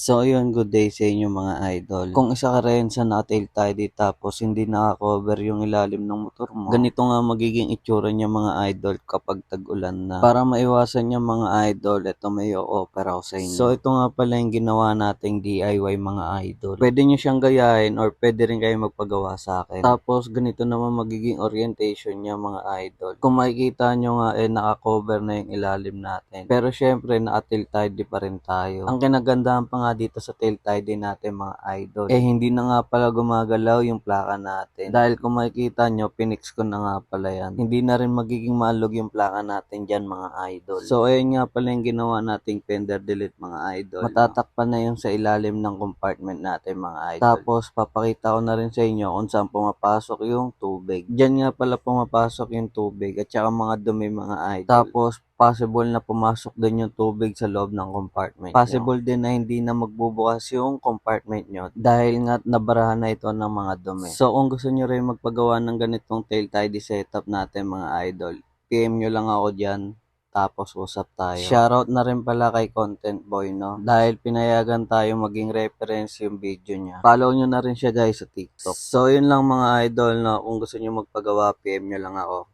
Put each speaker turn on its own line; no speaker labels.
So ayun, good day sa inyo mga idol. Kung isa ka rin sa naka-tail tidy tapos hindi naka-cover yung ilalim ng motor mo, ganito nga magiging itsura niya mga idol kapag tag-ulan na. Para maiwasan niya mga idol, ito may o-offer ako sa inyo. So ito nga pala yung ginawa nating DIY mga idol. Pwede nyo siyang gayahin or pwede rin kayo magpagawa sa akin. Tapos ganito naman magiging orientation niya mga idol. Kung makikita nyo nga naka-cover na yung ilalim natin. Pero syempre naka-tail tidy pa rin tayo. Ang kinagandahan pa nga dito sa tail tidy natin mga idol, hindi na nga pala gumagalaw yung plaka natin. Dahil kung makikita nyo, pinix ko na nga pala yan. Hindi na rin magiging maalog yung plaka natin dyan mga idol. So ayun nga pala yung ginawa nating fender delete mga idol. Matatakpan na yung sa ilalim ng compartment natin mga idol. Tapos papakita ko na rin sa inyo kung saan pumapasok yung tubig. Dyan nga pala pumapasok yung tubig at saka mga dumi mga idol. Tapos possible na pumasok din yung tubig sa loob ng compartment Possible din na hindi na magbubukas yung compartment nyo dahil nga nabarahan na ito ng mga dumi. So kung gusto nyo rin magpagawa ng ganitong tail tidy setup natin mga idol, PM nyo lang ako dyan. Tapos usap tayo. Shoutout na rin pala kay Content Boy, no? Dahil pinayagan tayo maging reference yung video niya. Follow nyo na rin siya guys sa TikTok. So yun lang mga idol, no? Kung gusto nyo magpagawa, PM nyo lang ako.